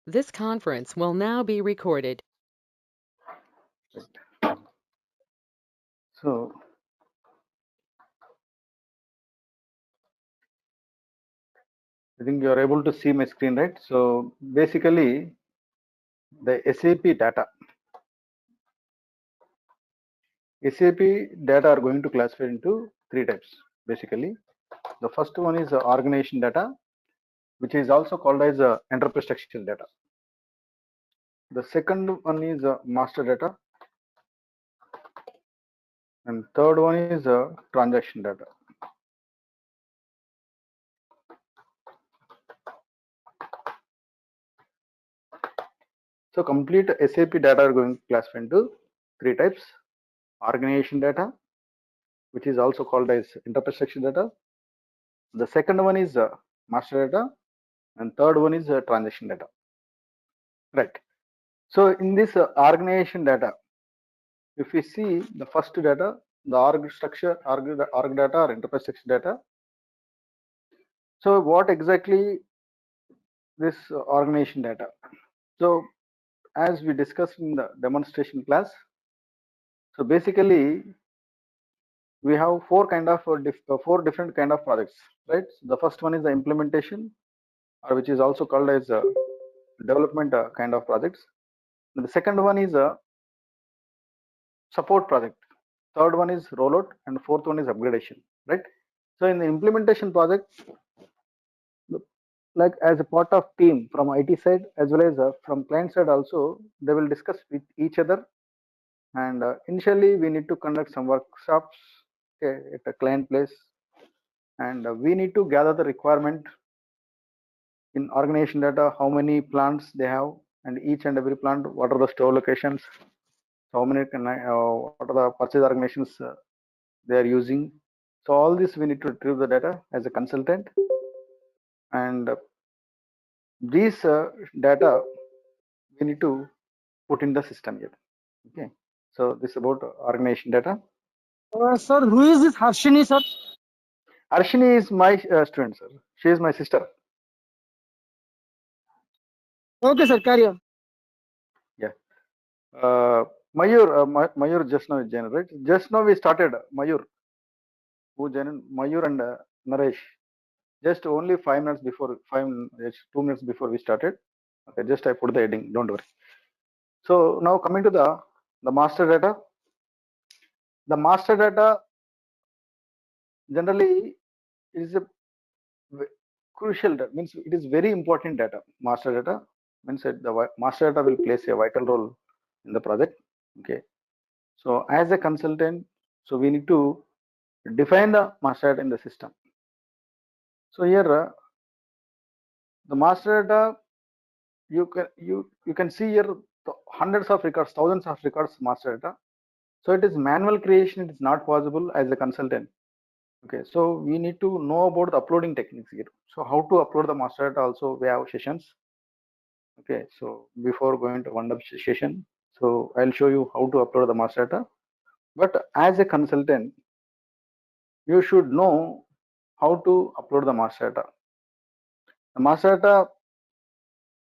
This conference will now be recorded. So, I think you are able to see my screen, right? So, basically, the SAP data are going to classify into three types. Basically, the first one is organization data, which is also called as enterprise structural data. The second one is master data, and third one is transaction data. So complete SAP data are going to classify into three types: organization data, which is also called as enterprise structural data. The second one is master data, and third one is transaction data. Right. So in this organization data, if we see the first data, the org structure, org data or enterprise structure data. So what exactly this organization data? So as we discussed in the demonstration class, so basically we have four different kind of projects, right? So the first one is the implementation, or which is also called as development kind of projects. And the second one is a support project. Third one is rollout, and fourth one is upgradation, right? So in the implementation project, like as a part of team from IT side as well as from client side also, they will discuss with each other. And initially we need to conduct some workshops, okay, at a client place, and we need to gather the requirement in organization data, how many plants they have, and each and every plant, what are the store locations, how many what are the purchase organizations they are using. So all this we need to retrieve the data as a consultant, and these data we need to put in the system here. Okay, so this is about organization data. Sir, who is this Harshini, sir? Arshini is my student, sir. She is my sister. Okay, sir, carry on. Yeah. Mayur just now joined, right? Just now we started. Mayur, who joined? Mayur and Naresh. Just only 5 minutes before 2 minutes before we started. Okay, just I put the heading. Don't worry. So now coming to the master data. The master data generally is a crucial data, means it is very important data. Master data means that the master data will play a vital role in the project. Okay, so as a consultant, so we need to define the master data in the system. So here the master data, you can see here hundreds of records, thousands of records master data. So it is manual creation, it is not possible as a consultant. Okay, so we need to know about the uploading techniques here. So how to upload the master data also, we have sessions. Okay, so before going to one session, so I'll show you how to upload the master data. But as a consultant, you should know how to upload the master data. The master data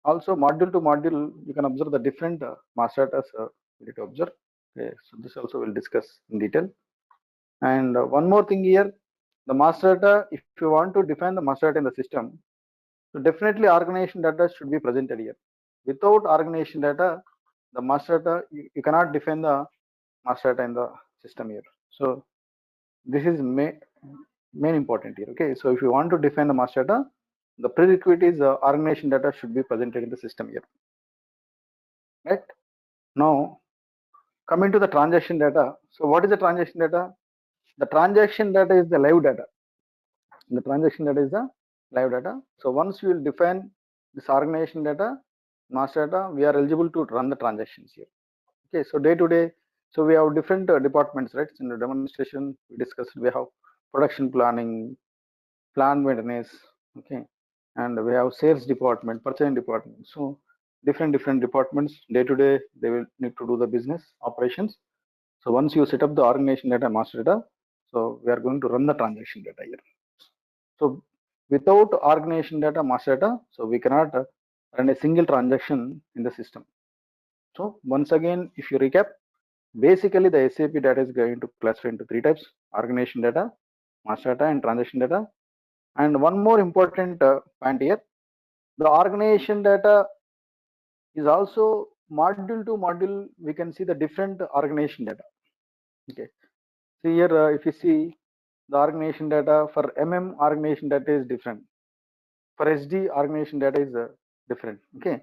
also module to module, you can observe the different master data you need to observe. Okay, so this also we'll discuss in detail. And one more thing here, the master data, if you want to define the master data in the system, so definitely organization data should be presented here. Without organization data, the master data, you cannot define the master data in the system here. So this is main important here. Okay, so if you want to define the master data, the prerequisite is organization data should be presented in the system here. Right? Now coming to the transaction data. So what is the transaction data? The transaction data is the live data. The transaction data is the live data. So once you will define this organization data, master data, we are eligible to run the transactions here. Okay, so day to day, so we have different departments, right? In the demonstration we discussed, we have production planning, plant maintenance, okay, and we have sales department, purchasing department. So different departments, day to day they will need to do the business operations. So once you set up the organization data, master data, so we are going to run the transaction data here. So without organization data, master data, so we cannot run a single transaction in the system. So once again, if you recap, basically the SAP data is going to cluster into three types: organization data, master data, and transaction data. And one more important point here, the organization data is also module to module. We can see the different organization data. Okay. So here, if you see the organization data for MM, organization data is different. For SD, organization data is different. Okay.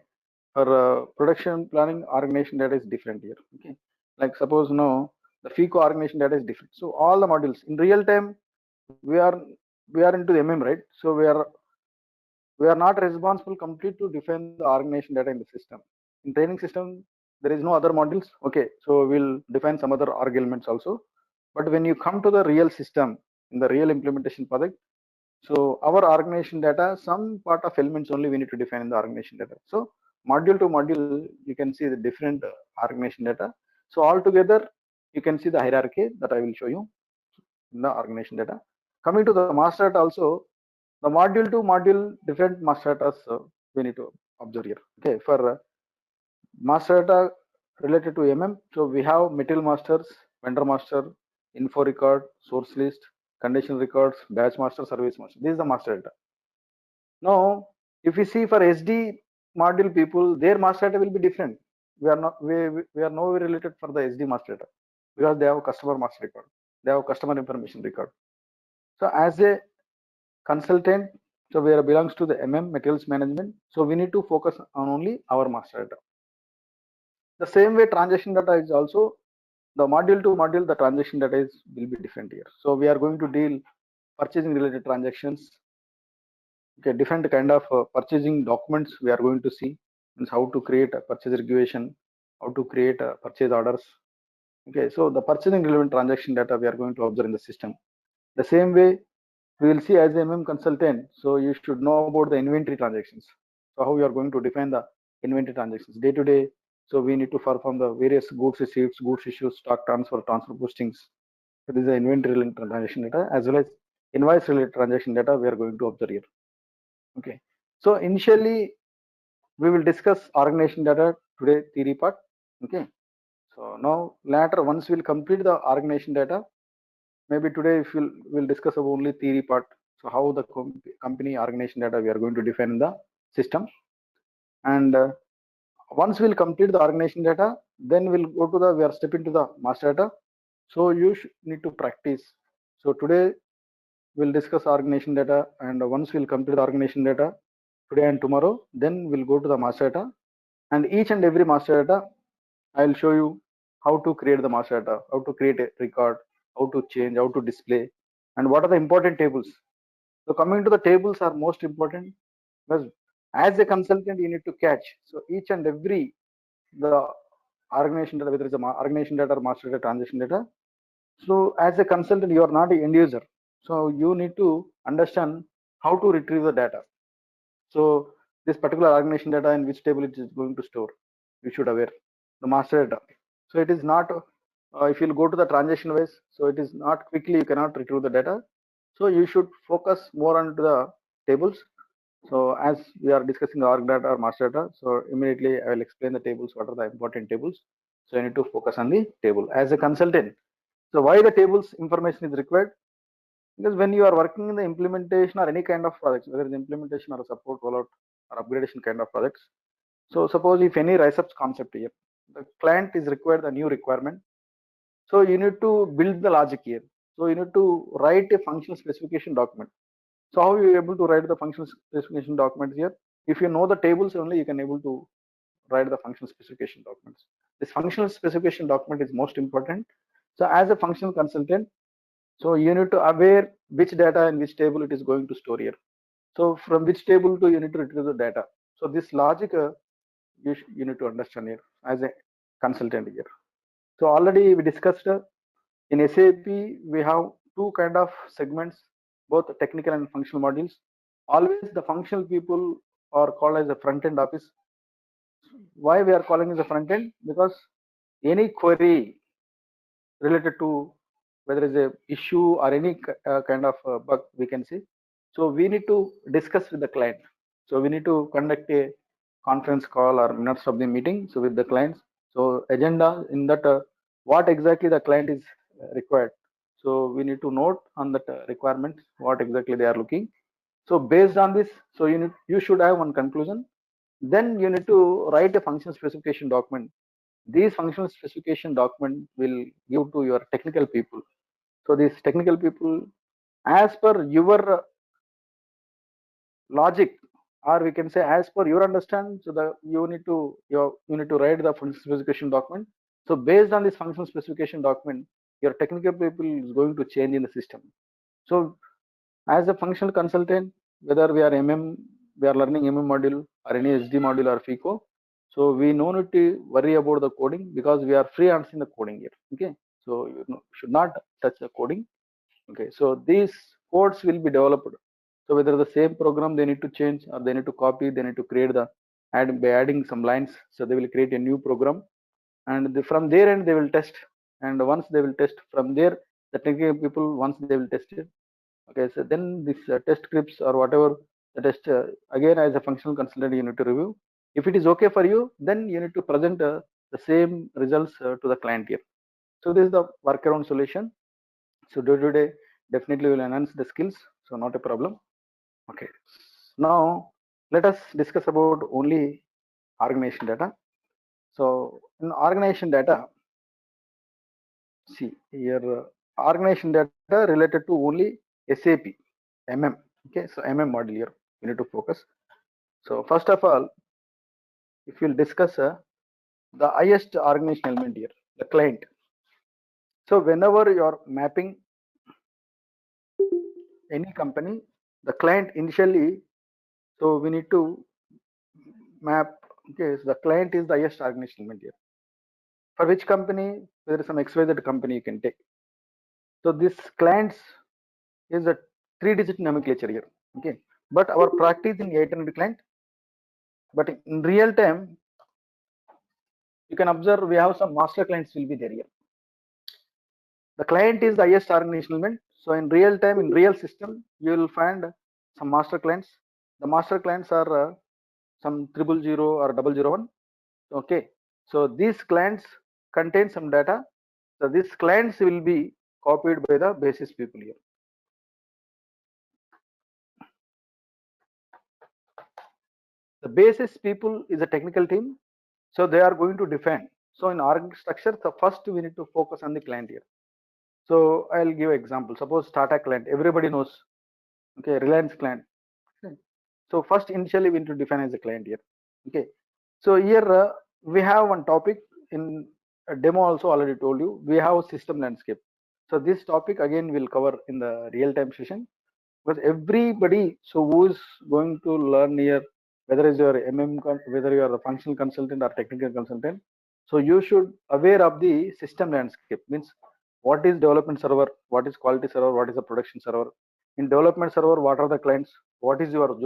For production planning, organization data is different here. Okay. Like suppose no, the FICO organization data is different. So all the modules in real time, we are into the MM, right? So we are not responsible complete to define the organization data in the system. In training system, there is no other modules. Okay, so we'll define some other org elements also. But when you come to the real system in the real implementation project, so our organization data, some part of elements only we need to define in the organization data. So module to module, you can see the different organization data. So altogether, you can see the hierarchy that I will show you in the organization data. Coming to the master data also, the module to module different master data we need to observe here. Okay, for master data related to MM, so we have material masters, vendor master, info record, source list, condition records, batch master, service master. This is the master data. Now, if we see for SD module people, their master data will be different. We are nowhere related for the SD master data because they have customer master record, they have customer information record. So as a consultant, so where belongs to the MM materials management, so we need to focus on only our master data. The same way transaction data is also the module to module, the transaction data will be different here. So we are going to deal purchasing related transactions. Okay, different kind of purchasing documents we are going to see, means how to create a purchase regulation, how to create purchase orders. Okay, so the purchasing relevant transaction data we are going to observe in the system. The same way we will see as a MM consultant, so you should know about the inventory transactions. So how you are going to define the inventory transactions day to day. So we need to perform the various goods receipts, goods issues, stock transfer, transfer postings. So this is the inventory related transaction data as well as invoice related transaction data we are going to observe here. Okay. So initially we will discuss organization data today theory part. Okay. So now later once we'll complete the organization data, maybe today if we'll discuss about only theory part. So how the company organization data we are going to define in the system. And once we'll complete the organization data, then we'll go to we are step into the master data. So you need to practice. So today we'll discuss organization data, and once we'll complete the organization data today and tomorrow, then we'll go to the master data. And each and every master data, I'll show you how to create the master data, how to create a record, how to change, how to display, and what are the important tables. So coming to the tables are most important because as a consultant you need to catch. So each and every the organization data, whether it's a organization data or master data, transaction data. So as a consultant, you are not an end user. So you need to understand how to retrieve the data. So this particular organization data in which table it is going to store, you should aware the master data. So it is not if you go to the transaction wise, so it is not quickly you cannot retrieve the data. So you should focus more on the tables. So as we are discussing the org data or master data, so immediately I will explain the tables, what are the important tables. So you need to focus on the table as a consultant. So why the tables information is required? Because when you are working in the implementation or any kind of projects, whether it's implementation or a support rollout or upgradation kind of projects. So suppose if any rise up concept here, the client is required a new requirement. So you need to build the logic here. So you need to write a functional specification document. So how you able to write the functional specification document here? If you know the tables only, you can able to write the functional specification documents. This functional specification document is most important. So as a functional consultant, so you need to aware which data in which table it is going to store here. So from which table to you need to retrieve the data. So this logic you need to understand here as a consultant here. So already we discussed in SAP we have two kind of segments, both technical and functional modules. Always the functional people are called as the front end office. Why we are calling it the front end? Because any query related to whether it's a issue or any kind of bug we can see. So we need to discuss with the client. So we need to conduct a conference call or minutes of the meeting. So with the clients, so agenda in that what exactly the client is required. So we need to note on that requirements what exactly they are looking. So based on this, so you should have one conclusion. Then you need to write a function specification document. These functional specification document will give to your technical people. So these technical people, as per your logic, or we can say as per your understand, so the you need to write the function specification document. So based on this function specification document, your technical people is going to change in the system. So as a functional consultant, whether we are we are learning MM module or any SD module or FICO, so we no need to worry about the coding because we are free answering the coding here. Okay, so you should not touch the coding. Okay, so these codes will be developed. So whether the same program they need to change or they need to copy, they need to create the add by adding some lines. So they will create a new program, and from their end they will test. And once they will test from there, the technical people once they will test it. Okay, so then this test scripts or whatever the test again as a functional consultant you need to review. If it is okay for you, then you need to present the same results to the client here. So this is the workaround solution. So day to day definitely will enhance the skills, so not a problem. Okay, now let us discuss about only organization data. So in organization data, see here organization data related to only SAP MM. Okay, so MM module here you need to focus. So first of all, if you'll discuss the highest organization element here, the client. So whenever you're mapping any company, the client initially, so we need to map. Okay, so the client is the highest organization element here. For which company, there is some XYZ company you can take. So this clients is a 3-digit nomenclature here. Okay, but our practice in 800 client, but in real time, you can observe we have some master clients will be there here. The client is the highest organizational element. So in real time, in real system, you will find some master clients. The master clients are some 000 or 001. Okay, so these clients contain some data. So these clients will be copied by the basis people here. The basis people is a technical team, so they are going to define. So in org structure, the first we need to focus on the client here. So I'll give example. Suppose Tata client, everybody knows. Okay, Reliance client. Okay. So first initially we need to define as a client here. Okay, so here we have one topic in a demo also already told you. We have system landscape. So this topic again will cover in the real time session, because everybody so who is going to learn here, whether is your whether you are a functional consultant or technical consultant, so you should aware of the system landscape. Means what is development server, what is quality server, what is the production server. In development server, what are the clients, what is your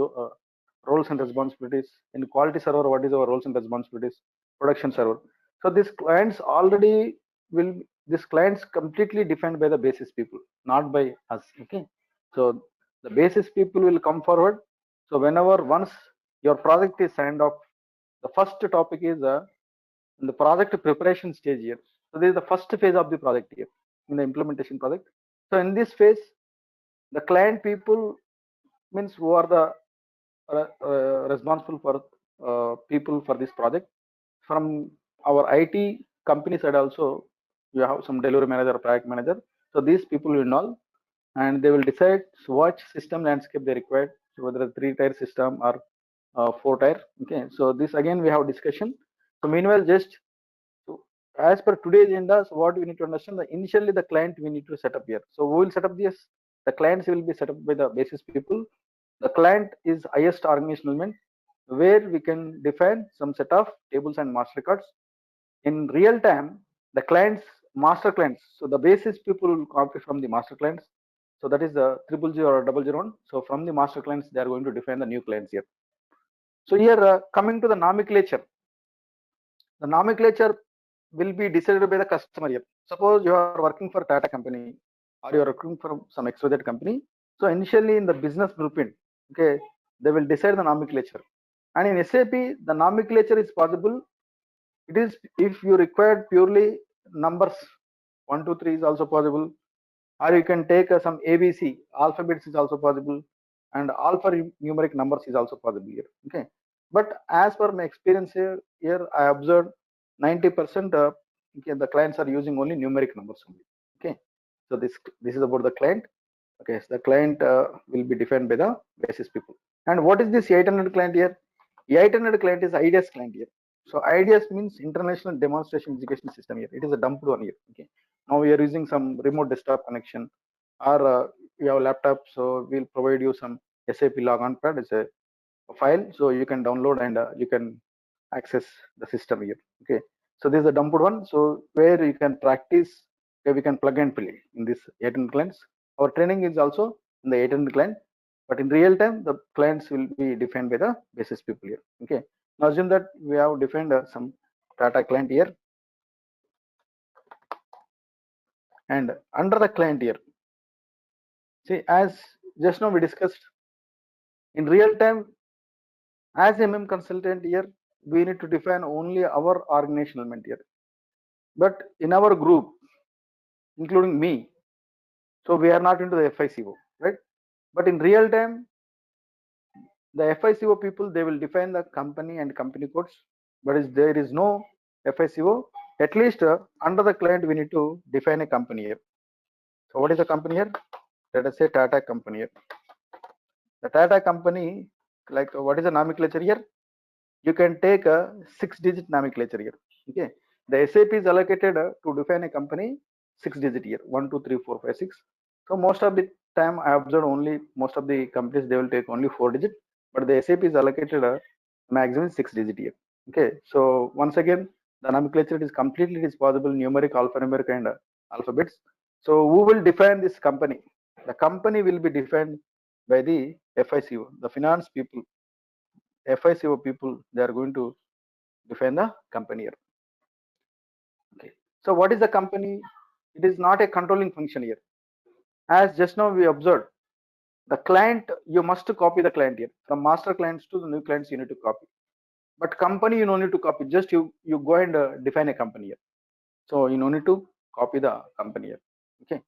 roles and responsibilities. In quality server, what is our roles and responsibilities. Production server, so these clients already will, these clients completely defined by the basis people, not by us. Okay, so the basis people will come forward. So whenever once your project is signed off, the first topic is in the project preparation stage here. So this is the first phase of the project here in the implementation project. So in this phase, the client people means who are the responsible for people for this project. From our IT company side also, you have some delivery manager, project manager. So these people will know, and they will decide what system landscape they require, so whether a 3-tier system or 4-tier. Okay, so this again we have discussion. So meanwhile, just so as per today's agenda, so what we need to understand, that initially the client we need to set up here. So we will set up this. The clients will be set up by the basis people. The client is highest organizational element, where we can define some set of tables and master records. In real time, the clients, master clients, so the basis people will copy from the master clients. So that is the 000 or 001. So from the master clients, they are going to define the new clients here. So here coming to the nomenclature, the nomenclature will be decided by the customer here. Suppose you are working for Tata company or you are working for some XYZ company. So initially in the business blueprint, okay, they will decide the nomenclature, And in SAP, the nomenclature is possible. It is if you require purely numbers, 1, 2, 3 is also possible, or you can take some ABC alphabets is also possible, and alphanumeric numbers is also possible here. Okay, but as per my experience here I observed 90% okay, the clients are using only numeric numbers only. Okay, so this is about the client. Okay, so the client will be defined by the basis people. And what is this 800 client here? 800 client is IDEAS client here. So IDEAS means International Demonstration Education System here. It is a dumped one here. Okay, now we are using some remote desktop connection, or you have a laptop, so we'll provide you some SAP logon pad. It's a file, so you can download and you can access the system here. Okay, so this is a dumped one, so where you can practice, okay, we can plug and play in this 800 clients. Our training is also in the 800 client, but in real time the clients will be defined by the basis people here. Okay, now assume that we have defined some data client here, and under the client here, see, as just now we discussed, in real time as MM consultant here, we need to define only our organizational element here. But in our group, including me, so we are not into the FICO, right? But in real time, the FICO people, they will define the company and company codes, but there is no FICO. At least under the client, we need to define a company here. So what is the company here? Let us say Tata company here. The Tata company, like what is the nomenclature here? You can take a 6-digit nomenclature here. Okay, the SAP is allocated to define a company 6-digit here, 1, 2, 3, 4, 5, 6. So most of the time I observed only most of the companies, they will take only 4-digit, but the SAP is allocated a maximum 6-digit here. Okay, so once again the nomenclature is completely, it is possible numeric, alphanumeric and alphabets. So who will define this company? The company will be defined by the FICO, the finance people. FICO people, they are going to define the company here. Okay, so what is the company? It is not a controlling function here. As just now we observed, the client, you must copy the client here. From master clients to the new clients, you need to copy. But company, you don't need to copy. Just you go and define a company here. So you don't need to copy the company here. Okay,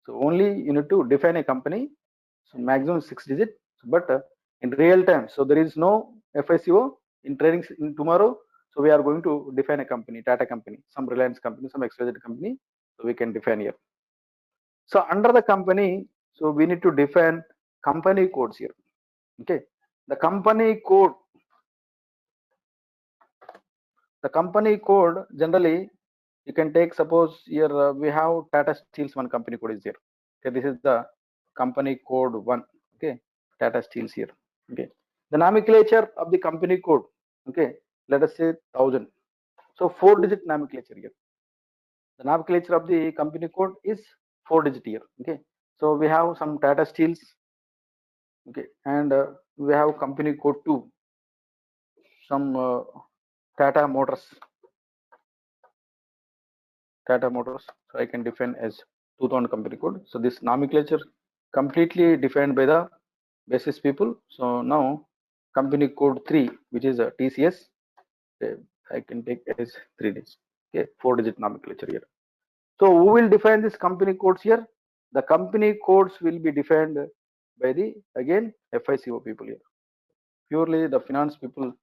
so only you need to define a company. So maximum 6-digit. But in real time, so there is no FICO in training in tomorrow. So we are going to define a company, Tata company, some Reliance company, some XYZ company. So we can define here. So under the company, so we need to define company codes here. Okay, the company code generally you can take, suppose here we have Tata Steel's one company code is here. Okay, this is the company code 1. Okay, Tata Steel's here. Okay, the nomenclature of the company code, okay, let us say 1000. So 4-digit nomenclature here. The nomenclature of the company code is 4-digit here. Okay, so we have some Tata Steels. Okay, and we have company code 2, some Tata Motors. So I can define as 2000 company code. So this nomenclature completely defined by the basis people. So now company code 3, which is a TCS, I can take as 3 digits. Okay, 4-digit nomenclature here. So who will define this company codes here? The company codes will be defined by the, again, FICO people here. Purely the finance people,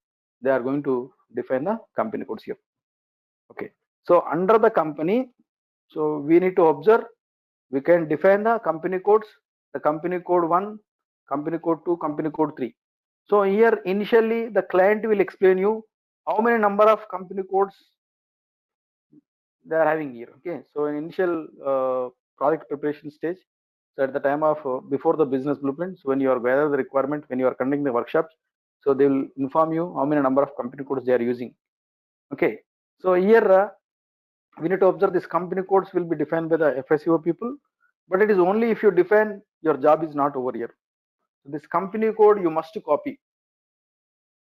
they are going to define the company codes here. Okay, so under the company, so we need to observe, we can define the company codes, the company code 1, company code 2, company code 3. So here initially the client will explain you how many number of company codes they are having here. Okay, so in initial project preparation stage, so at the time of before the business blueprint, so when you are gather the requirement, when you are conducting the workshops, so they will inform you how many number of company codes they are using. Okay, so here we need to observe this company codes will be defined by the FICO people, but it is only if you define, your job is not over here. So this company code you must copy.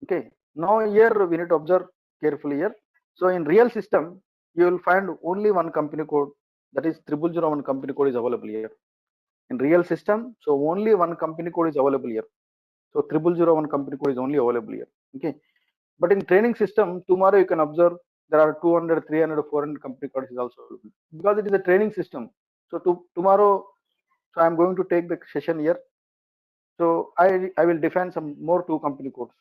Okay, now here we need to observe carefully here. So in real system, you will find only one company code, that is 0001 company code is available here. In real system, so only one company code is available here. So 0001 company code is only available here. Okay, But in training system, tomorrow you can observe there are 200, 300, 400 company codes is also available because it is a training system. So tomorrow, so I'm going to take the session here. So I will define some more 2 company codes.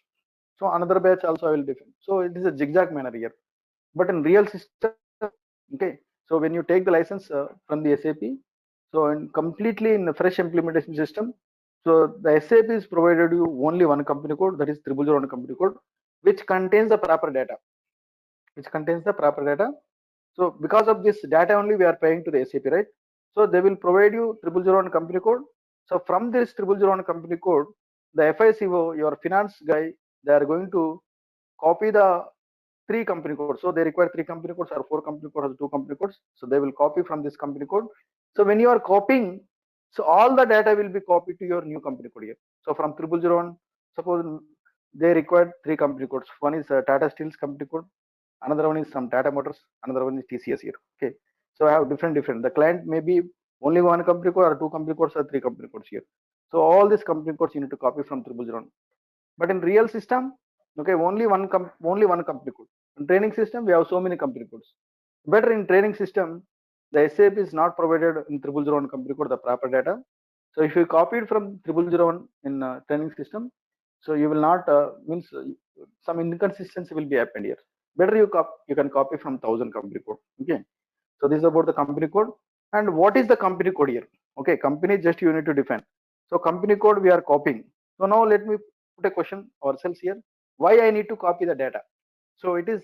So another batch also I will define. So it is a zigzag manner here. But in real system, okay. So when you take the license from the SAP, so in completely in the fresh implementation system, so the SAP is provided you only one company code, that is 001 company code, which contains the proper data. So because of this data only we are paying to the SAP, right? So they will provide you 001 company code. So from this 001 company code, the FICO, your finance guy, they are going to copy the 3 company codes. So they require 3 company codes or 4 company codes or 2 company codes. So they will copy from this company code. So when you are copying, so all the data will be copied to your new company code here. So from 001, suppose they require 3 company codes. One is Tata Steel's company code, another one is some Tata Motors, another one is TCS here. Okay. So I have different. The client may be only one company code or 2 company codes or 3 company codes here. So all these company codes you need to copy from 001. But in real system, okay, only one company code. In training system, we have so many company codes. Better in training system, the SAP is not provided in 001 company code the proper data. So if you copied from 001 in training system, so you will not means some inconsistency will be happened here. Better you can copy from 1000 company code. Okay. So this is about the company code. And what is the company code here? Okay, company just you need to define. So company code we are copying. So now let me put a question ourselves here. Why I need to copy the data? So it is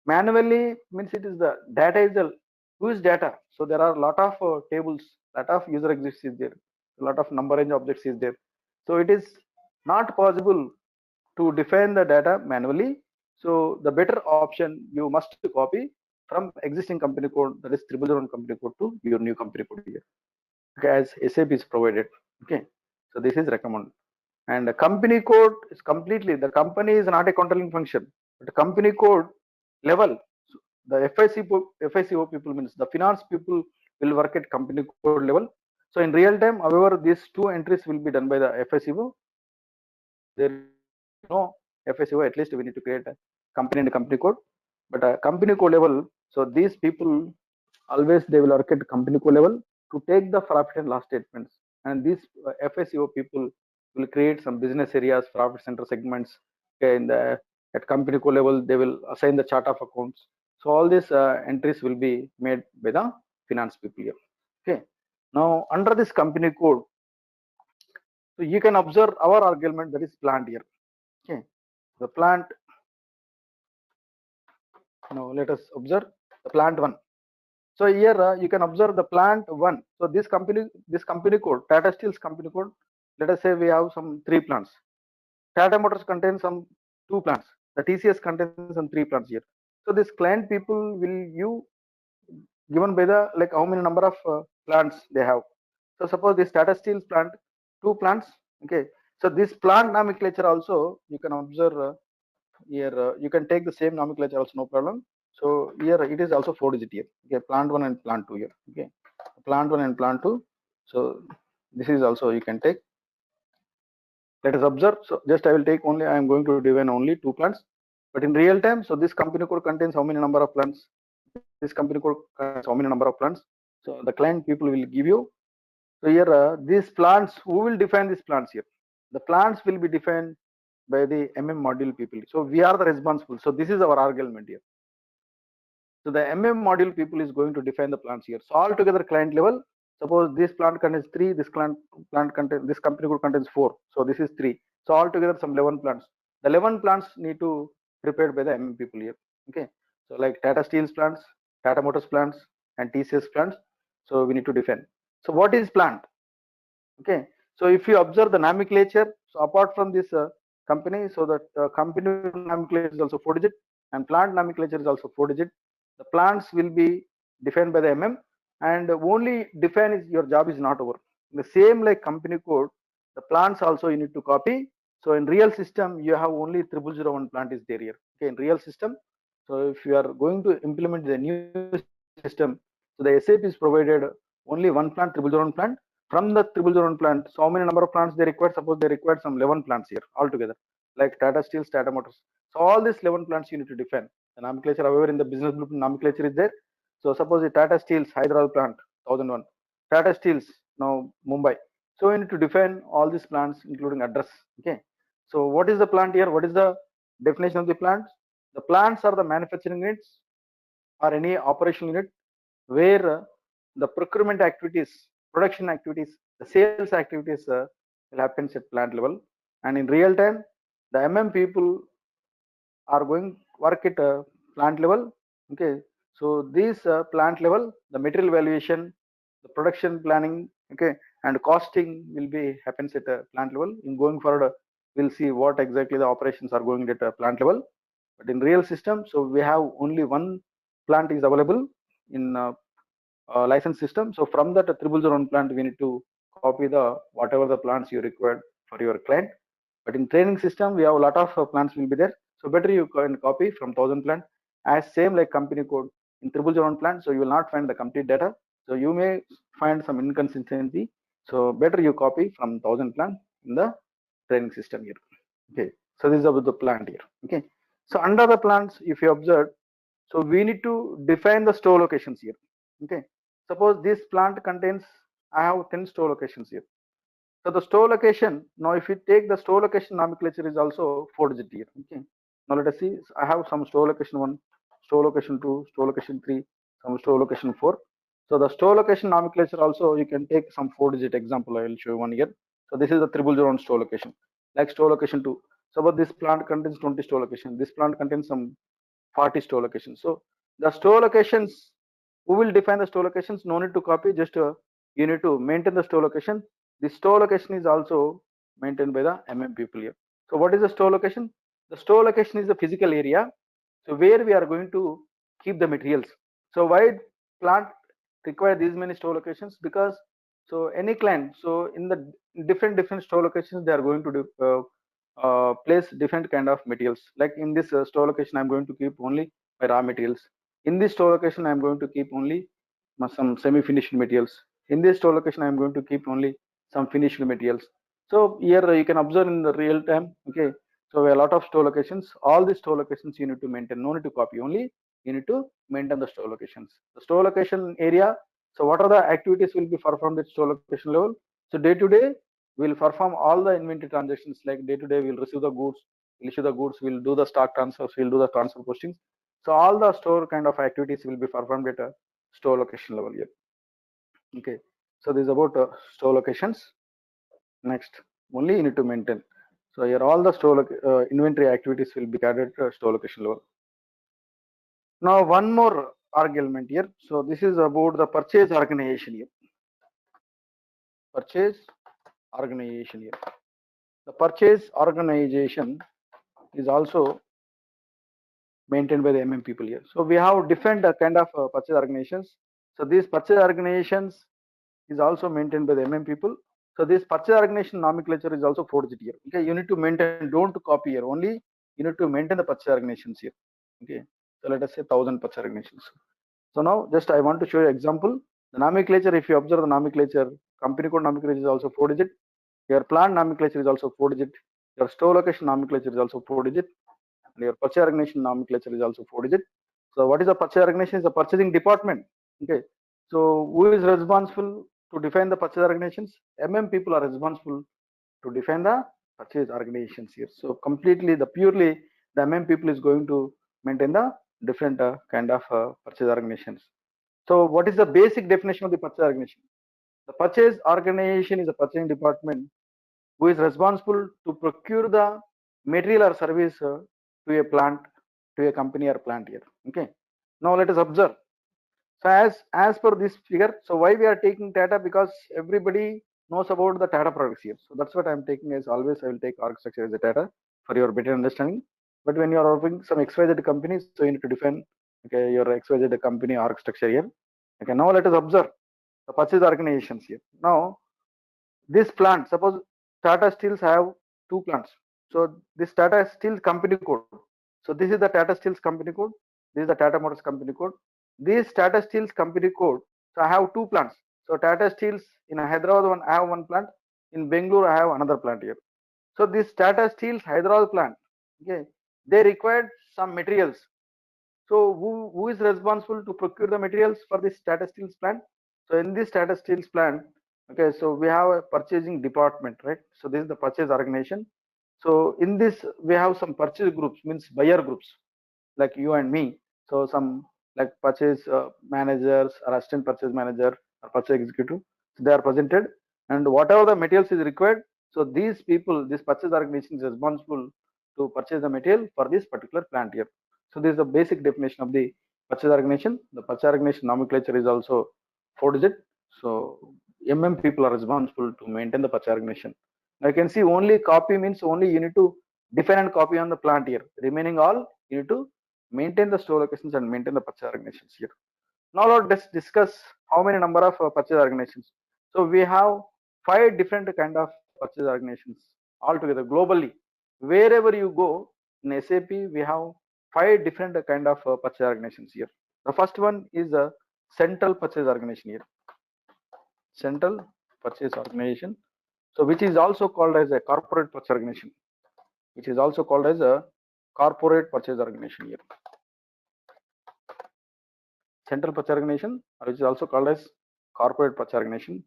manually, means it is the data is the whose data. So there are a lot of tables, lot of user exists is there, a lot of number range objects is there. So it is not possible to define the data manually. So the better option, you must copy from existing company code, that is 001 company code, to your new company code here. Okay, as SAP is provided. Okay, so this is recommended. And the company code is completely, the company is not a controlling function, but company code level, so the FICO people, means the finance people, will work at company code level. So in real time, however, these 2 entries will be done by the FICO. There is no FICO, at least we need to create a company and a company code. But company code level, so these people always they will work at company code level to take the profit and loss statements. And these FICO people will create some business areas, profit center segments. Okay, in the at company code level, they will assign the chart of accounts. So all these entries will be made by the finance people here. Okay. Now under this company code, so you can observe our argument, that is plant here. Okay, the plant. Now let us observe the plant 1. So here you can observe the plant 1. So this company code, Tata Steel's company code. Let us say we have some 3 plants. Tata Motors contains some 2 plants. The TCS contains some 3 plants here. So this client people will you given by the like how many number of plants they have. So suppose this Tata Steel plant 2 plants. Okay. So this plant nomenclature also you can observe here. You can take the same nomenclature also, no problem. So here it is also 4 digit here. Okay, plant 1 and plant 2 here. Okay, plant 1 and plant 2. So this is also you can take. Let us observe. So just I will take only, I am going to define only 2 plants. But in real time, so this company code contains how many number of plants? This company code contains how many number of plants? So the client people will give you. So here these plants, who will define these plants here? The plants will be defined by the MM module people. So we are the responsible. So this is our argument here. So the MM module people is going to define the plants here. So altogether client level, suppose this plant contains 3, this plant contains, this company code contains 4. So this is 3. So altogether some 11 plants. The 11 plants need to prepared by the MM people here. Okay. So like Tata Steel's plants, Tata Motors plants, and TCS plants. So we need to define. So what is plant? Okay. So if you observe the nomenclature, so apart from this company, so that company nomenclature is also 4 digit, and plant nomenclature is also 4 digit. The plants will be defined by the MM, and only define is your job is not over. The same like company code, the plants also you need to copy. So in real system, you have only 0001 plant is there here. Okay, in real system. So if you are going to implement the new system, so the SAP is provided only one plant, 0001 plant. From the 0001 plant, so how many number of plants they require? Suppose they require some 11 plants here altogether, like Tata Steels, Tata Motors. So all these 11 plants you need to define. The nomenclature, however, in the business blueprint nomenclature is there. So suppose the Tata Steel's Hyderabad plant 1001, Tata Steel's now Mumbai. So you need to define all these plants including address. Okay. So what is the plant here? What is the definition of the plants? The plants are the manufacturing units or any operational unit where the procurement activities, production activities, the sales activities will happen at plant level, and in real time, the MM people are going work at plant level. Okay, so these plant level, the material valuation, the production planning, okay, and costing will be happens at a plant level. In going forward, we'll see what exactly the operations are going at a plant level. But in real system, so we have only one plant is available in license system. So from that 001 plant, we need to copy the whatever the plants you required for your client. But in training system, we have a lot of plants will be there. So better you can copy from 1000 plant as same like company code in 001 plant. So you will not find the complete data. So you may find some inconsistency. So better you copy from 1000 plant in the training system here. Okay. So this is about the plant here. Okay. So under the plants, if you observe, so we need to define the store locations here. Okay. Suppose this plant contains, I have 10 store locations here. So the store location, now if you take the store location nomenclature is also 4-digit here. Okay. Now let us see, I have some store location 1, store location 2, store location 3, some store location 4. So the store location nomenclature also you can take some 4-digit example. I will show you one here. So this is the 001 store location, like store location 2. Suppose this plant contains 20 store location. This plant contains some 40 store locations. So the store locations, who will define the store locations? No need to copy, just you need to maintain the store location. The store location is also maintained by the MM people here. So what is the store location? The store location is the physical area, so where we are going to keep the materials. So why plant require these many store locations? Because so any client, so in the different store locations, they are going to do, place different kind of materials. Like in this store location, I'm going to keep only my raw materials. In this store location, I'm going to keep only some semi-finished materials. In this store location, I'm going to keep only some finished materials. So here you can observe in the real time. Okay, so we have a lot of store locations. All these store locations you need to maintain. No need to copy. Only you need to maintain the store locations. The store location area. So what are the activities will be performed at store location level? So day to day, we'll perform all the inventory transactions. Like day to day, we'll receive the goods, we'll issue the goods, we'll do the stock transfers, we'll do the transfer postings. So all the store kind of activities will be performed at a store location level here. Okay, so this is about store locations. Next, only you need to maintain. So here all the store inventory activities will be carried at store location level. Now one more argument here. So this is about the purchase organization here. Purchase organization here. The purchase organization is also maintained by the MM people here. So we have different kind of purchase organizations. So these purchase organizations is also maintained by the MM people. So this purchase organization nomenclature is also 4-digit here. Okay, you need to maintain, don't copy here. Only you need to maintain the purchase organizations here. Okay, so let us say 1000 purchase organizations. So now just I want to show you example. The nomenclature, if you observe the nomenclature, company code nomenclature is also 4-digit. Your plant nomenclature is also 4-digit. Your store location nomenclature is also 4-digit. And your purchase organization nomenclature is also 4-digit. So what is the purchase organization? Is the purchasing department. Okay. So who is responsible to define the purchase organizations? MM people are responsible to define the purchase organizations here. So completely purely the MM people is going to maintain the different kind of purchase organizations. So what is the basic definition of the purchase organization? The purchase organization is a purchasing department who is responsible to procure the material or service to a plant, to a company or plant here. Okay. Now let us observe. So as per this figure, so why we are taking Tata? Because everybody knows about the Tata products here. So that's what I'm taking as always. I will take org structure as a Tata for your better understanding. But when you are working some XYZ companies, so you need to define okay your XYZ company org structure here. Okay. Now let us observe the purchase organizations here. Now this plant, suppose Tata Steels have two plants. So this Tata Steel company code. So this is the Tata Steels company code. This is the Tata Motors company code. This Tata Steels company code. So I have two plants. So Tata Steels in Hyderabad, I have one plant. In Bangalore, I have another plant here. So this Tata Steels Hyderabad plant. Okay. they required some materials. So who is responsible to procure the materials for this Tata Steel's plant? So in this Tata Steel's plant, okay, so we have a purchasing department, right? So this is the purchase organization. So in this we have some purchase groups, means buyer groups, like you and me. So some like purchase managers or assistant purchase manager or purchase executive, so they are presented, and whatever the materials is required, so these people, this purchase organization is responsible to purchase the material for this particular plant here. So this is the basic definition of the purchase organization. The purchase organization nomenclature is also 4-digit. So MM people are responsible to maintain the purchase organization. Now you can see only copy means only you need to define and copy on the plant here. Remaining all you need to maintain the store locations and maintain the purchase organizations here. Now let's discuss how many number of purchase organizations. So we have 5 different kind of purchase organizations altogether globally. Wherever you go in SAP, we have 5 different kind of purchase organizations here. The first one is a central purchase organization here. Central purchase organization. So which is also called as a corporate purchase organization. Which is also called as a corporate purchase organization here. Central purchase organization, which is also called as corporate purchase organization.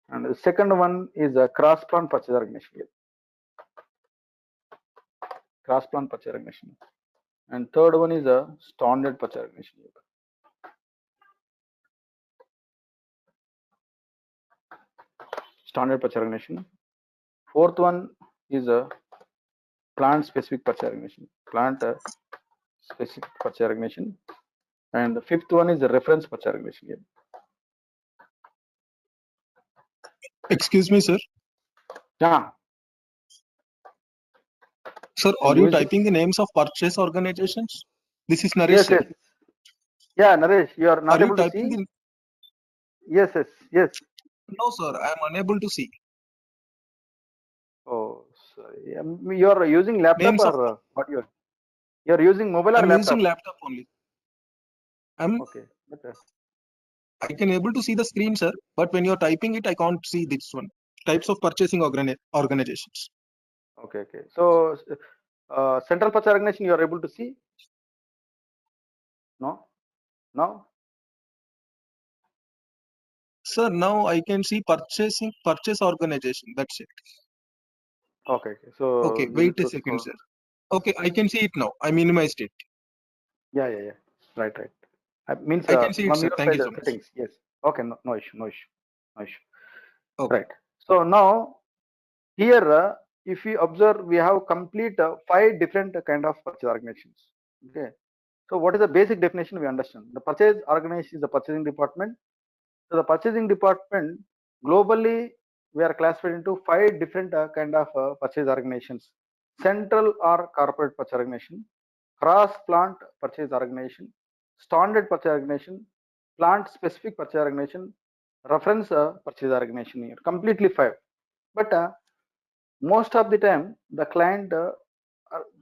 And the second one is a cross plant purchase organization here. Cross plant purchase organization. And third one is a standard purchase organization here. Standard purchase organization. Fourth one is a plant specific purchase organization. Plant specific purchase organization. And the fifth one is the reference purchase organization here. Excuse me, sir. Yeah. Sir, are you typing the names of purchase organizations? This is Naresh. Yes, sir. yes. Yeah, Naresh, you are not Are able you to see? typing Yes, yes, yes. No, sir. I am unable to see. Oh, sorry. You are using laptop Names of or what you are using mobile or I'm laptop? using laptop only. Okay. I can able to see the screen, sir. But when you're typing it, I can't see this one. Types of purchasing organizations. Okay. So central purchase organization you are able to see? No? Now? Sir, now I can see purchase organization. That's it. Okay. So Okay, wait a second, sir. Okay, I can see it now. I minimized it. Yeah. Right. Means I can see it, from sir. your Thank side you so much. settings. Yes. Okay. No issue. Okay. Right. So now here, if you observe, we have complete 5 different kind of purchase organizations. Okay. So what is the basic definition? We understand the purchase organization is the purchasing department. So the purchasing department globally we are classified into 5 different kind of purchase organizations: central or corporate purchase organization, cross plant purchase organization, standard purchase organization, plant specific purchase organization, reference purchase organization. Here completely 5. But most of the time the client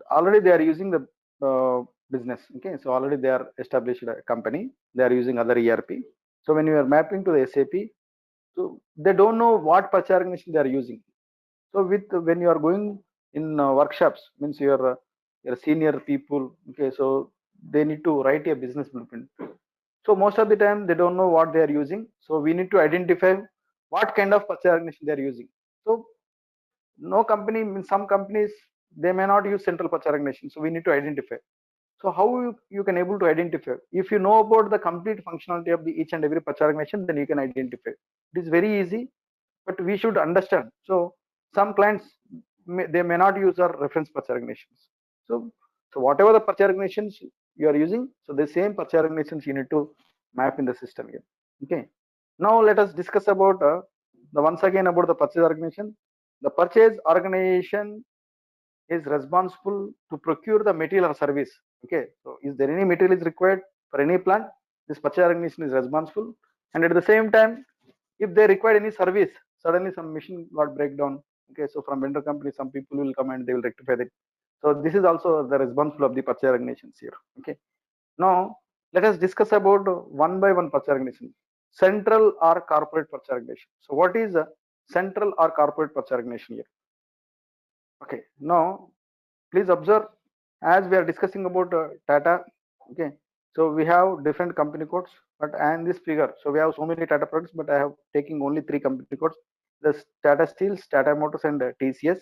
already they are using the business. Okay, so already they are established a company, they are using other ERP. So when you are mapping to the SAP, so they don't know what purchase organization they are using. So with when you are going in workshops, means your senior people, okay, so they need to write a business blueprint. So most of the time they don't know what they are using. So we need to identify what kind of purchase organization they are using. So no company, some companies they may not use central purchase organization, so we need to identify. So how you can able to identify? If you know about the complete functionality of the each and every purchase organization, then you can identify. It is very easy, but we should understand. So some clients they may not use our reference purchase organizations. So whatever the purchase organizations you are using, so the same purchase organizations you need to map in the system here. Okay. Now let us discuss about the once again about the purchase organization. The purchase organization is responsible to procure the material or service. Okay, so is there any material is required for any plant, this purchase organization is responsible. And at the same time, if they require any service, suddenly some machine got breakdown, okay, so from vendor company some people will come and they will rectify it. So this is also the responsible of the purchase organizations here. Okay, now let us discuss about one by one purchase organization. Central or corporate purchase organization. So what is a central or corporate purchase organization here? Okay, now please observe as we are discussing about Tata, okay, so we have different company codes, but and this figure, so we have so many Tata products, but I have taking only 3 company codes: the Tata Steels, Tata Motors, and TCS.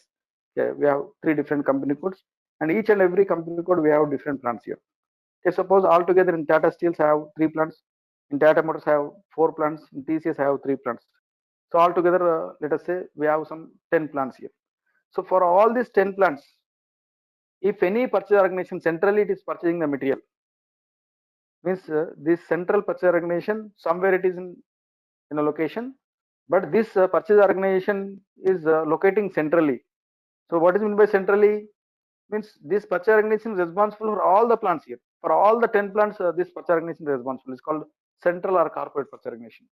Okay, we have 3 different company codes, and each and every company code we have different plants here. Okay, suppose altogether in Tata Steels I have 3 plants, in Tata Motors I have 4 plants, in TCS I have 3 plants. So altogether, let us say we have some 10 plants here. So for all these 10 plants, if any purchase organization centrally it is purchasing the material, means this central purchase organization somewhere it is in a location, but this purchase organization is locating centrally. So what is meant by centrally? Means this purchase organization is responsible for all the plants here. For all the 10 plants, this purchase organization is responsible. It's called central or corporate purchase organization.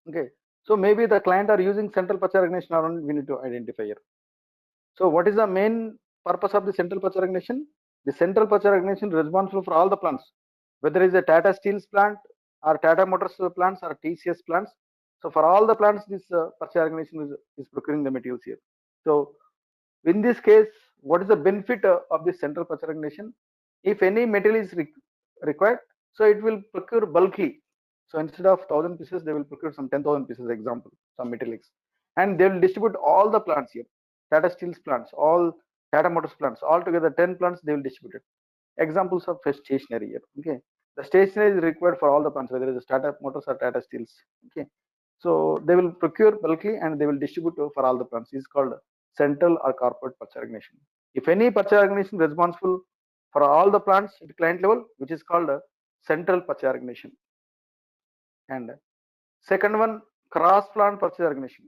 Okay. So maybe the client are using central purchase organization or not, we need to identify here. So what is the main purpose of the central purchase organization? The central purchase organization is responsible for all the plants, whether it is a Tata Steels plant or Tata Motors plants or TCS plants. So for all the plants, this purchase organization is procuring the materials here. So in this case, what is the benefit of this central purchase organization? If any material is required, so it will procure bulky. So instead of 1,000 pieces, they will procure some 10,000 pieces, example, some metallics, and they will distribute all the plants here. Tata Steels plants, all Tata Motors plants, all together 10 plants they will distribute it. Examples of stationery here. Okay, the stationery is required for all the plants, whether it is Tata Motors or Tata Steels. Okay, so they will procure bulky and they will distribute for all the plants. It's called central or corporate purchase organization. If any purchase organization responsible for all the plants at client level, which is called a central purchase organization. And second one, cross plant purchase organization.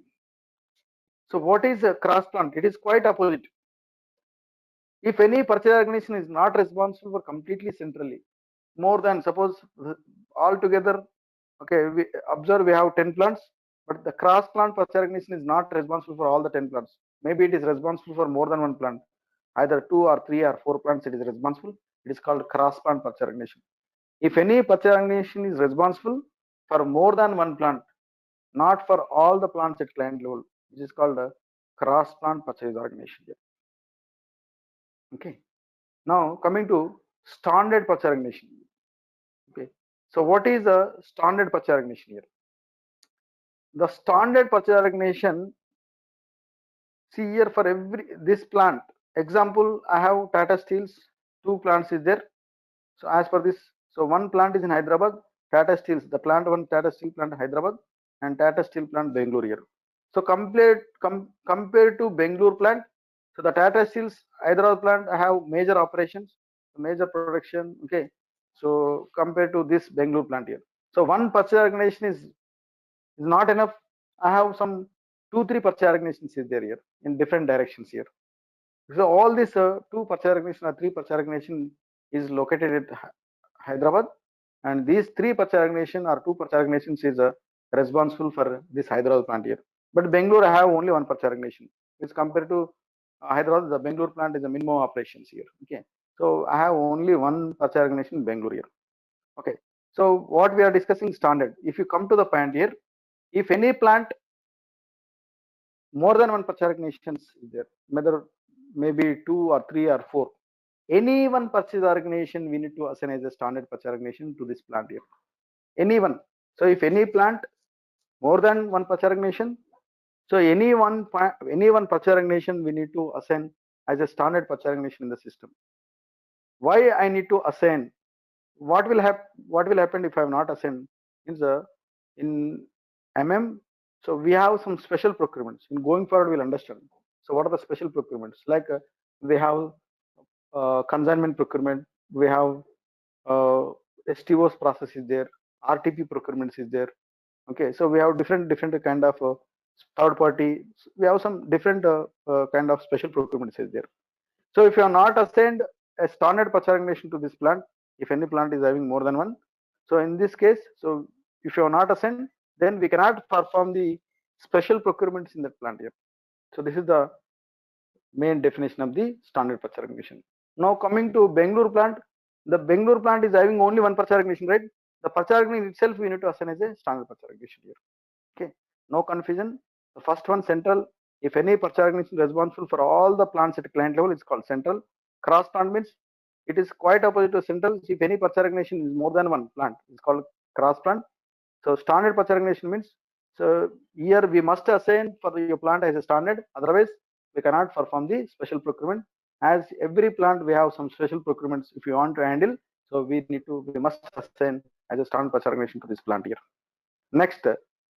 So what is a cross plant? It is quite opposite. If any purchase organization is not responsible for completely centrally, more than suppose altogether, okay, we observe we have 10 plants, but the cross plant purchase organization is not responsible for all the 10 plants. Maybe it is responsible for more than one plant, either 2 or 3 or 4 plants it is responsible. It is called cross plant purchase organization. If any purchase organization is responsible for more than one plant, not for all the plants at client level, which is called a cross plant purchase organization. Okay. Now coming to standard purchase organization. Okay. So what is a standard purchase organization here? The standard purchase organization, see here for every this plant. Example, I have Tata Steels, 2 plants is there. So as per this, so one plant is in Hyderabad, Tata Steels, the plant one Tata Steel plant Hyderabad and Tata Steel plant Bangalore here. So compared to Bangalore plant, so the Tata Steels Hyderabad plant I have major operations, major production. Okay, so compared to this Bangalore plant here, so one purchase organization is not enough. I have some 2-3 purchase organizations is there here in different directions here. So all these 2 purchase organization or 3 purchase organization is located at Hyderabad, and these 3 purchase organization or 2 purchase organizations is responsible for this Hyderabad plant here. But Bangalore I have only one purchase organization. It's compared to Hyderabad, the Bangalore plant is a minimum operations here. Okay, so I have only one purchase organization in Bangalore here. Okay, so what we are discussing standard. If you come to the point here, if any plant more than one purchase organizations is there, whether maybe 2 or 3 or 4, any one purchase organization we need to assign as a standard purchase organization to this plant here. Any one. So if any plant more than one purchase organization, so any one purchase organization we need to assign as a standard purchase organization in the system. Why I need to assign? What will happen if I have not assigned? Means in MM, so we have some special procurements. In going forward, we'll understand. So what are the special procurements? Like we have consignment procurement, we have STO's process is there, RTP procurements is there. Okay, so we have different kind of third party. We have some different kind of special procurements is there. So if you are not assigned a standard purchase organization to this plant, if any plant is having more than one, so in this case, so if you are not assigned, then we cannot perform the special procurements in that plant here. So this is the main definition of the standard purchase organization. Now coming to Bangalore plant, the Bangalore plant is having only one purchase organization, right? The purchase organization itself we need to assign as a standard purchase organization here. Okay, no confusion. The first one central. If any purchase organization is responsible for all the plants at client level, it's called central. cross plant means it is quite opposite to central. If any purchase organization is more than one plant, it's called cross plant. So standard purchase organization means, so here we must assign for your plant as a standard, otherwise we cannot perform the special procurement. As every plant we have some special procurements if you want to handle, so we must assign as a standard purchase organization to this plant here. Next,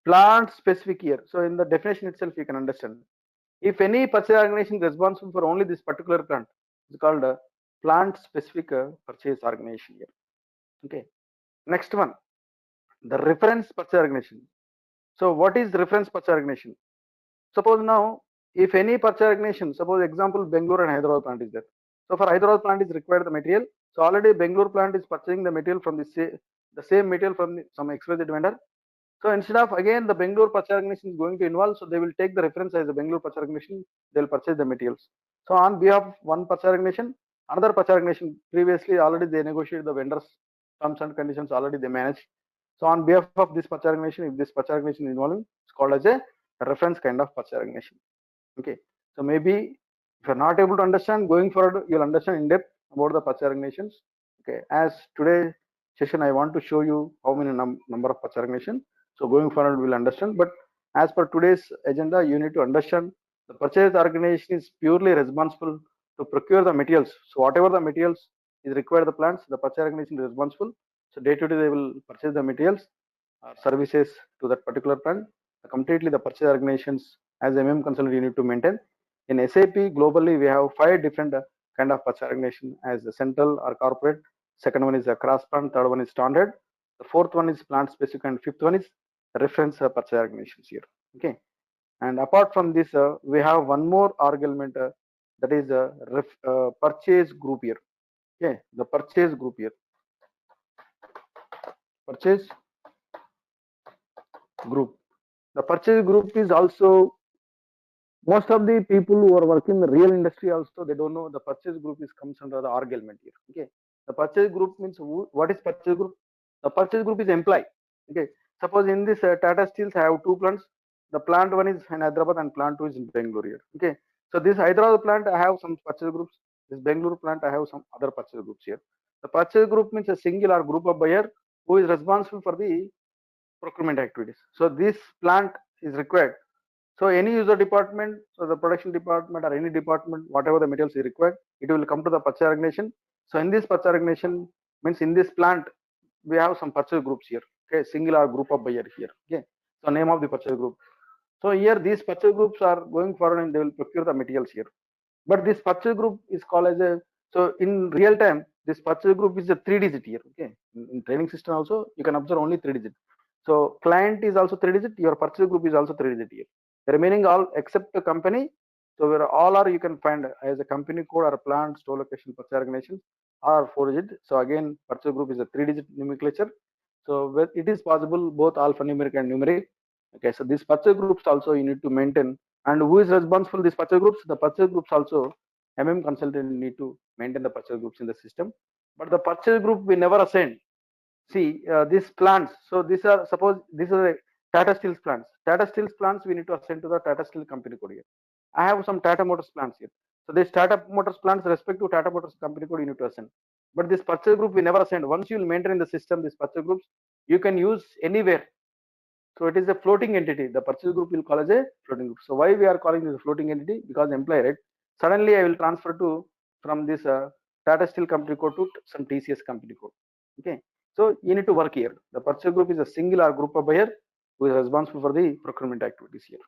plant specific here. So in the definition itself you can understand, if any purchase organization is responsible for only this particular plant, it's called a plant specific purchase organization here. Okay, next one, the reference purchase organization. So what is reference purchase organization? Suppose now, if any purchase organization, suppose example Bangalore and Hyderabad plant is there. So for Hyderabad plant is required the material. So already Bangalore plant is purchasing the material from the same material from some XYZ vendor. So instead of again the Bangalore purchase organization is going to involve, so they will take the reference as the Bangalore purchase organization, they will purchase the materials. So on behalf of one purchase organization, another purchase organization, previously already they negotiated the vendors terms and conditions, already they manage. So on behalf of this purchase organization, if this purchase organization is involving, it's called as a reference kind of purchase organization. Okay, so maybe if you're not able to understand, going forward you'll understand in depth about the purchase organizations. Okay, as today session I want to show you how many number of purchase organizations. So going forward we'll understand, but as per today's agenda you need to understand the purchase organization is purely responsible to procure the materials. So whatever the materials is required the plants, the purchase organization is responsible. So day to day they will purchase the materials or services to that particular plant. Completely the purchase organizations as MM consultant you need to maintain. In SAP globally we have 5 different kind of purchase organization as the central or corporate. Second one is a cross plant, third one is standard, the fourth one is plant specific, and fifth one is reference purchase organizations here. Okay, and apart from this we have one more argument that is purchase group here. Okay, the purchase group here, purchase group. The purchase group is also, most of the people who are working in the real industry also they don't know the purchase group is comes under the org element here. Okay, the purchase group means what is purchase group? The purchase group is employee. Okay, suppose in this Tata Steels I have 2 plants. The plant 1 is in Hyderabad and plant 2 is in Bangalore here. Okay, so this Hyderabad plant I have some purchase groups, this Bangalore plant I have some other purchase groups here. The purchase group means a single or group of buyer who is responsible for the procurement activities. So this plant is required. So any user department, so the production department or any department, whatever the materials is required, it will come to the purchase organization. So in this purchase organization means in this plant we have some purchase groups here. Okay, single or group of buyer here. Okay, so name of the purchase group. So here these purchase groups are going forward and they will procure the materials here. But this purchase group is called as a, so in real time this purchase group is a 3-digit here. Okay, in training system also you can observe only 3-digit. So client is also 3-digit, your purchase group is also 3-digit here. The remaining all except the company, so where all are you can find as a company code or a plant, store location, purchase organization are 4-digit. So again purchase group is a 3-digit nomenclature. So it is possible both alphanumeric and numeric. Okay, so these purchase groups also you need to maintain. And who is responsible for these purchase groups? The purchase groups also MM consultant need to maintain the purchase groups in the system. But the purchase group we never assign. See these plants. So these are, suppose these are Tata Steel's plants. Tata Steel's plants we need to assign to the Tata Steel company code here. I have some Tata Motors plants here. So these Tata Motors plants respect to Tata Motors company code you need to assign. But this purchase group we never assign. Once you will maintain in the system these purchase groups, you can use anywhere. So it is a floating entity. The purchase group will call as a floating group. So why we are calling this a floating entity? Because employee, right? Suddenly I will transfer to from this Tata Steel company code to some TCS company code. Okay. So you need to work here. The purchase group is a single or group of buyer who is responsible for the procurement activities here.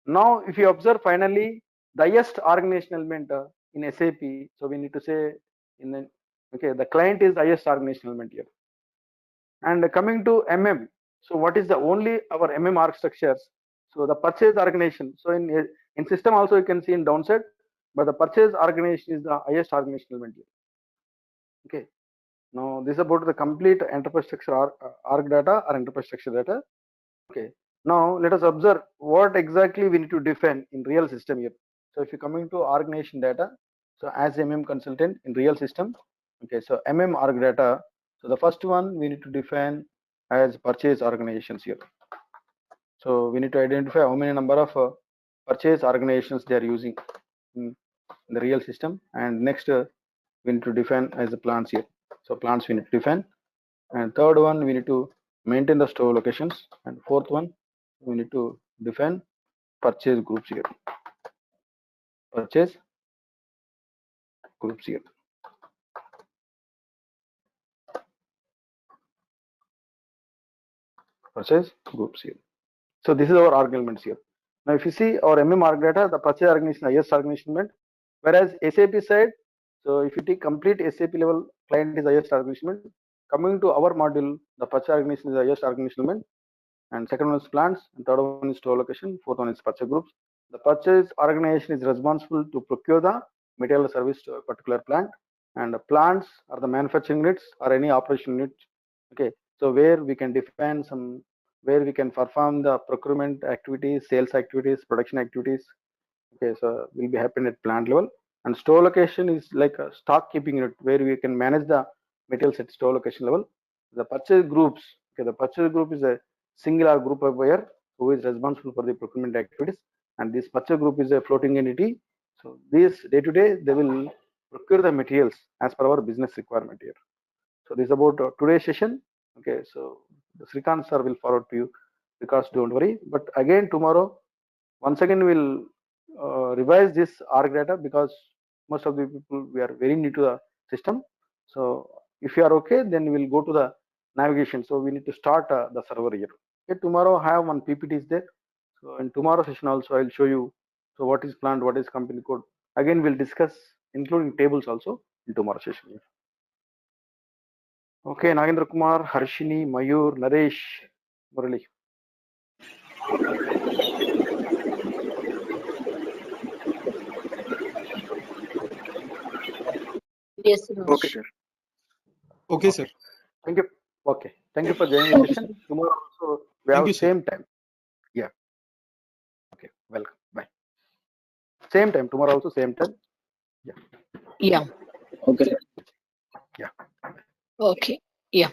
Now, if you observe finally the highest organizational element in SAP, so we need to say in the, okay, the client is the highest organizational element here. And coming to MM, so what is the only our MM org structures? So the purchase organization. So in system also you can see in downside, but the purchase organization is the highest organizational element here. Okay. Now this is about the complete enterprise structure org data or enterprise structure data. Okay. Now let us observe what exactly we need to define in real system here. So if you coming to organization data, so as MM consultant in real system, okay, so MM org data. So the first one we need to define as purchase organizations here. So we need to identify how many number of purchase organizations they are using. in the real system. And next we need to define as the plants here. So plants we need to define. And third one, we need to maintain the store locations. And fourth one, we need to define purchase groups here. Purchase groups here. Purchase groups here. So this is our org elements here. Now if you see our MM org data, the purchase organization, highest organization element, whereas SAP side, so if you take complete SAP level, client is highest organization element. Coming to our module, the purchase organization is the highest organization element, and second one is plants, and third one is store location, fourth one is purchase groups. The purchase organization is responsible to procure the material service to a particular plant, and the plants are the manufacturing units or any operation units. Okay, so where we can define some, where we can perform the procurement activities, sales activities, production activities. Okay, so will be happening at plant level. And store location is like a stock keeping unit where we can manage the materials at store location level. The purchase groups, okay, the purchase group is a singular group of buyer who is responsible for the procurement activities, and this purchase group is a floating entity. So this day to day they will procure the materials as per our business requirement here. So this is about today's session. Okay, so the Srikanth sir will forward to you because don't worry. But again tomorrow, once again we'll revise this org data because most of the people we are very new to the system. So if you are okay, then we'll go to the navigation. So we need to start the server here. Okay, tomorrow I have one PPT is there. So in tomorrow session also I'll show you. So what is planned, what is company code. Again we'll discuss including tables also in tomorrow session here. Okay, Nagendra Kumar, Harshini, Mayur, Naresh, Murali. Yes, sir. Okay, sir. Okay, sir. Thank you. Okay, thank you for joining the session. Tomorrow also we Thank have you, sir. same time. Yeah. Okay, welcome. Bye. Same time tomorrow also same time. Yeah. Okay. Yeah. Okay. Yeah.